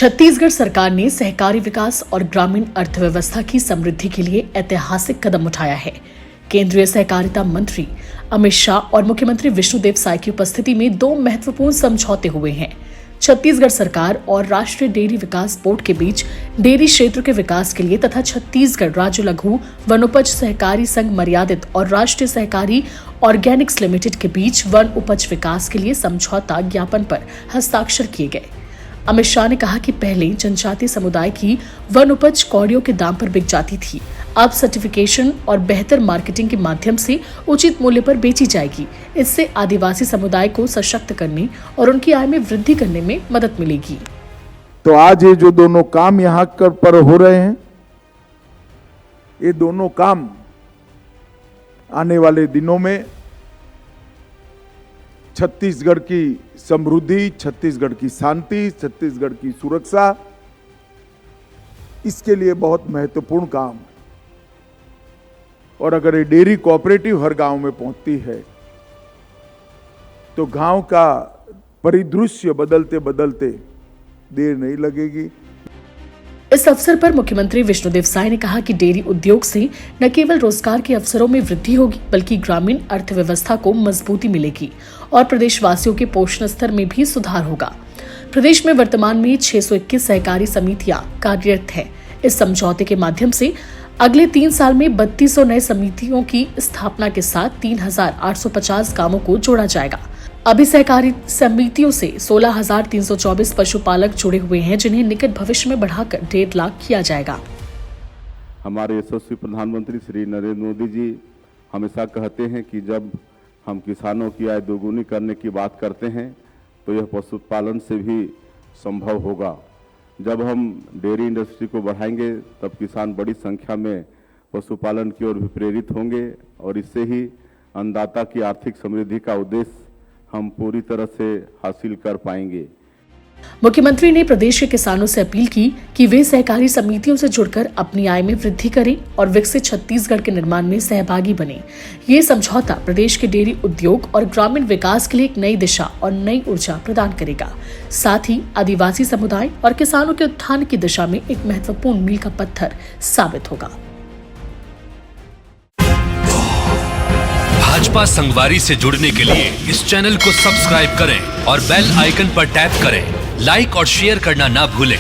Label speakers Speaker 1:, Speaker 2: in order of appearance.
Speaker 1: छत्तीसगढ़ सरकार ने सहकारी विकास और ग्रामीण अर्थव्यवस्था की समृद्धि के लिए ऐतिहासिक कदम उठाया है। केंद्रीय सहकारिता मंत्री अमित शाह और मुख्यमंत्री विष्णुदेव साय की उपस्थिति में दो महत्वपूर्ण समझौते हुए हैं। छत्तीसगढ़ सरकार और राष्ट्रीय डेयरी विकास बोर्ड के बीच डेयरी क्षेत्र के विकास के लिए तथा छत्तीसगढ़ राज्य लघु वनोपज सहकारी संघ मर्यादित और राष्ट्रीय सहकारी ऑर्गेनिक्स लिमिटेड के बीच वन उपज विकास के लिए समझौता ज्ञापन पर हस्ताक्षर किए गए। अमित शाह ने कहा कि पहले जनजातीय समुदाय की वन उपज कौड़ियों के दाम पर बिक जाती थी, अब सर्टिफिकेशन और बेहतर मार्केटिंग के माध्यम से उचित मूल्य पर बेची जाएगी। इससे आदिवासी समुदाय को सशक्त करने और उनकी आय में वृद्धि करने में मदद मिलेगी।
Speaker 2: तो आज ये जो दोनों काम यहाँ पर हो रहे हैं, ये दोनों काम आने वाले दिनों में छत्तीसगढ़ की समृद्धि, छत्तीसगढ़ की शांति, छत्तीसगढ़ की सुरक्षा, इसके लिए बहुत महत्वपूर्ण काम है। और अगर ये डेयरी कोऑपरेटिव हर गांव में पहुंचती है तो गांव का परिदृश्य बदलते बदलते देर नहीं लगेगी।
Speaker 1: इस अवसर पर मुख्यमंत्री विष्णुदेव साय ने कहा कि डेयरी उद्योग से न केवल रोजगार के अवसरों में वृद्धि होगी बल्कि ग्रामीण अर्थव्यवस्था को मजबूती मिलेगी और प्रदेशवासियों के पोषण स्तर में भी सुधार होगा। प्रदेश में वर्तमान में 621 सहकारी समितियां कार्यरत हैं। इस समझौते के माध्यम से अगले 3 साल में 3200 नए समितियों की स्थापना के साथ 3850 गांवों को जोड़ा जाएगा। अभी सहकारी समितियों से 16,324 पशुपालक जुड़े हुए हैं, जिन्हें निकट भविष्य में बढ़ाकर 1.5 लाख किया जाएगा।
Speaker 3: हमारे यशस्वी प्रधानमंत्री श्री नरेंद्र मोदी जी हमेशा कहते हैं कि जब हम किसानों की आय दोगुनी करने की बात करते हैं तो यह पशुपालन से भी संभव होगा। जब हम डेयरी इंडस्ट्री को बढ़ाएंगे तब किसान बड़ी संख्या में पशुपालन की ओर भी प्रेरित होंगे और इससे ही अन्नदाता की आर्थिक समृद्धि का उद्देश्य हम पूरी तरह से हासिल कर पाएंगे।
Speaker 1: मुख्यमंत्री ने प्रदेश के किसानों से अपील की कि वे सहकारी समितियों से जुड़कर अपनी आय में वृद्धि करें और विकसित छत्तीसगढ़ के निर्माण में सहभागी बने। ये समझौता प्रदेश के डेयरी उद्योग और ग्रामीण विकास के लिए एक नई दिशा और नई ऊर्जा प्रदान करेगा। साथ ही आदिवासी समुदाय और किसानों के उत्थान की दिशा में एक महत्वपूर्ण मील का पत्थर साबित होगा।
Speaker 4: भाजपा संगवारी से जुड़ने के लिए इस चैनल को सब्सक्राइब करें और बेल आइकन पर टैप करें। लाइक और शेयर करना ना भूलें।